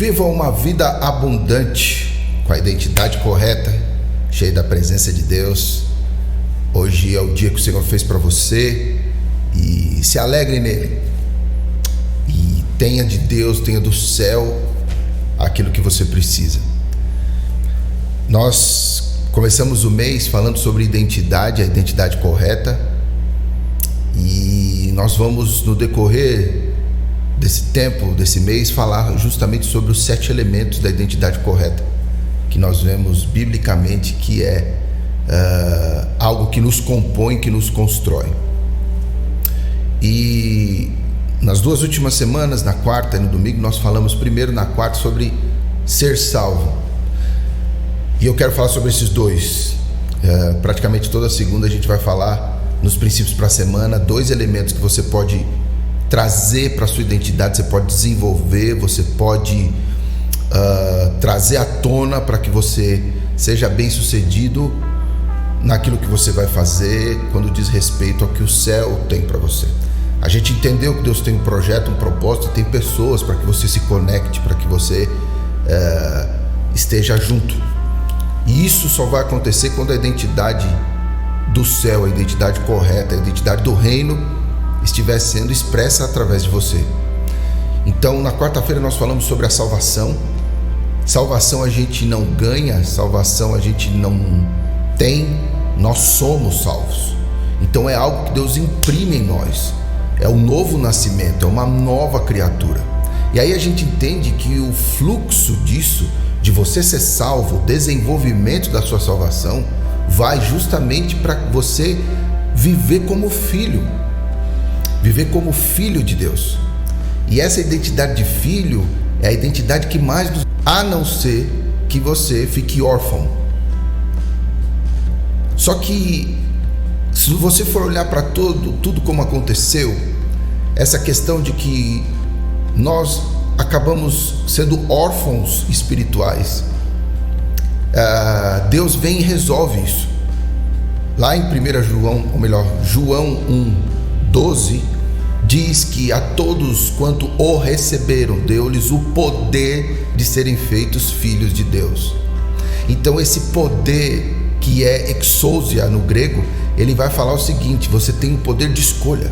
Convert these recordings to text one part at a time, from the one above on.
Viva uma vida abundante, com a identidade correta, cheia da presença de Deus. Hoje é o dia que o Senhor fez para você e se alegre nele. E tenha de Deus, tenha do céu aquilo que você precisa. Nós começamos o mês falando sobre identidade, a identidade correta. E nós vamos, no decorrer desse tempo, desse mês, falar justamente sobre os 7 elementos da identidade correta, que nós vemos biblicamente que é algo que nos compõe, que nos constrói. E nas 2 últimas semanas, na quarta e no domingo, nós falamos primeiro na quarta sobre ser salvo. E eu quero falar sobre esses dois. Praticamente toda segunda a gente vai falar nos princípios para a semana, 2 elementos que você pode trazer para a sua identidade, você pode desenvolver, você pode trazer à tona para que você seja bem sucedido naquilo que você vai fazer quando diz respeito ao que o céu tem para você. A gente entendeu que Deus tem um projeto, um propósito, tem pessoas para que você se conecte, para que você esteja junto. E isso só vai acontecer quando a identidade do céu, a identidade correta, a identidade do reino estiver sendo expressa através de você. Então, na quarta-feira nós falamos sobre a salvação. Salvação a gente não ganha, salvação a gente não tem, nós somos salvos. Então é algo que Deus imprime em nós, é um novo nascimento, é uma nova criatura. E aí a gente entende que o fluxo disso, de você ser salvo, o desenvolvimento da sua salvação, vai justamente para você viver como filho de Deus. E essa identidade de filho é a identidade que mais nos... a não ser que você fique órfão. Só que se você for olhar para tudo como aconteceu, essa questão de que nós acabamos sendo órfãos espirituais, Deus vem e resolve isso. Lá em 1 João, ou melhor, João 1:12, diz que a todos quanto o receberam, deu-lhes o poder de serem feitos filhos de Deus. Então esse poder, que é exousia no grego, ele vai falar o seguinte: você tem o poder de escolha.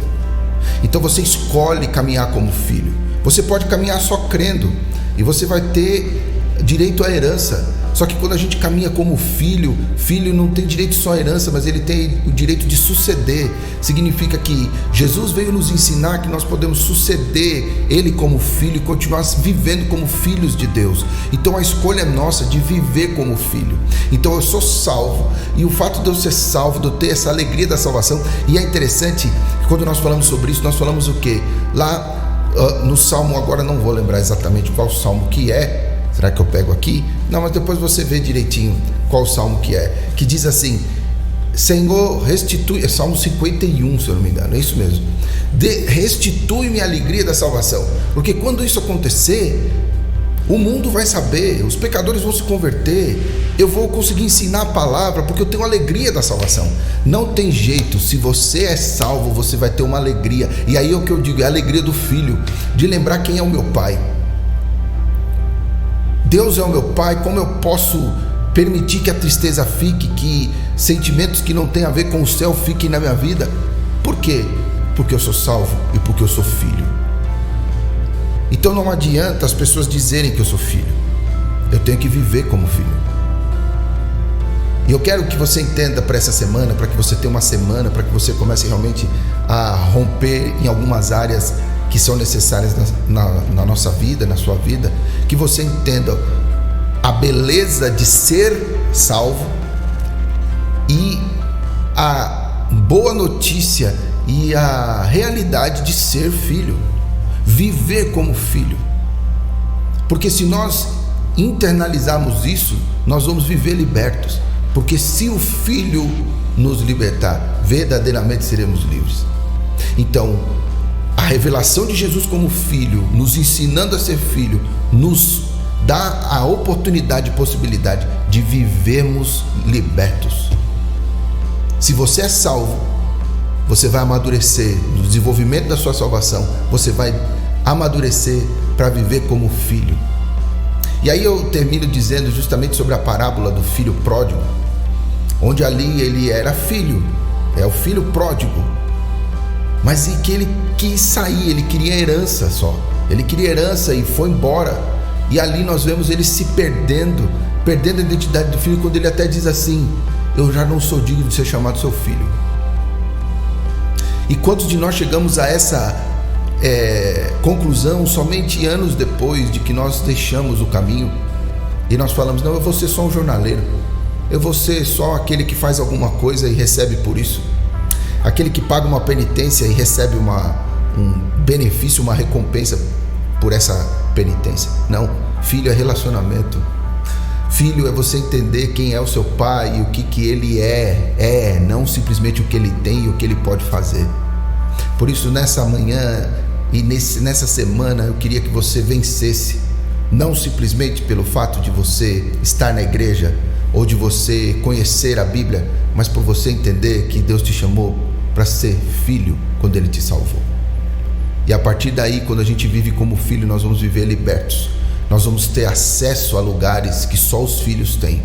Então você escolhe caminhar como filho. Você pode caminhar só crendo e você vai ter direito à herança. Só que quando a gente caminha como filho, filho não tem direito só à herança, mas ele tem o direito de suceder. Significa que Jesus veio nos ensinar que nós podemos suceder ele como filho e continuar vivendo como filhos de Deus. Então a escolha é nossa de viver como filho. Então eu sou salvo, e o fato de eu ser salvo, de eu ter essa alegria da salvação. E é interessante que quando nós falamos sobre isso, nós falamos o quê? Lá no Salmo, agora não vou lembrar exatamente qual Salmo que é. Será que eu pego aqui? Não, mas depois você vê direitinho qual Salmo que é. Que diz assim: Senhor, restitui, é Salmo 51, se eu não me engano, é isso mesmo. Restitui-me a alegria da salvação. Porque quando isso acontecer, o mundo vai saber, os pecadores vão se converter, eu vou conseguir ensinar a palavra, porque eu tenho alegria da salvação. Não tem jeito, se você é salvo, você vai ter uma alegria. E aí é o que eu digo, é a alegria do filho, de lembrar quem é o meu pai. Deus é o meu pai, como eu posso permitir que a tristeza fique, que sentimentos que não têm a ver com o céu fiquem na minha vida? Por quê? Porque eu sou salvo e porque eu sou filho. Então não adianta as pessoas dizerem que eu sou filho, eu tenho que viver como filho. E eu quero que você entenda para essa semana, para que você tenha uma semana, para que você comece realmente a romper em algumas áreas que são necessárias na nossa vida, na sua vida, que você entenda a beleza de ser salvo e a boa notícia e a realidade de ser filho, viver como filho. Porque se nós internalizarmos isso, nós vamos viver libertos, porque se o filho nos libertar, verdadeiramente seremos livres. Então, a revelação de Jesus como filho, nos ensinando a ser filho, nos dá a oportunidade e possibilidade de vivermos libertos. Se você é salvo, você vai amadurecer no desenvolvimento da sua salvação, você vai amadurecer para viver como filho. E aí eu termino dizendo justamente sobre a parábola do filho pródigo, onde ali ele era filho, é o filho pródigo, mas e que ele quis sair, ele queria herança só, ele queria herança e foi embora. E ali nós vemos ele se perdendo a identidade do filho, quando ele até diz assim: eu já não sou digno de ser chamado seu filho. E quantos de nós chegamos a essa conclusão somente anos depois de que nós deixamos o caminho, e nós falamos: não, eu vou ser só um jornaleiro, eu vou ser só aquele que faz alguma coisa e recebe por isso, aquele que paga uma penitência e recebe um benefício, uma recompensa por essa penitência. Não, filho é relacionamento. Filho é você entender quem é o seu pai e o que ele é, não simplesmente o que ele tem e o que ele pode fazer. Por isso, nessa manhã e nessa semana, eu queria que você vencesse, não simplesmente pelo fato de você estar na igreja ou de você conhecer a Bíblia, mas por você entender que Deus te chamou para ser filho quando Ele te salvou. E a partir daí, quando a gente vive como filho, nós vamos viver libertos. Nós vamos ter acesso a lugares que só os filhos têm,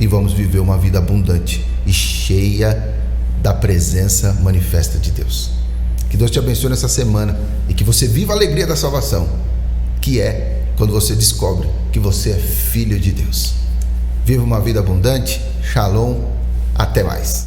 e vamos viver uma vida abundante e cheia da presença manifesta de Deus. Que Deus te abençoe nessa semana e que você viva a alegria da salvação, que é quando você descobre que você é filho de Deus. Viva uma vida abundante. Shalom. Até mais.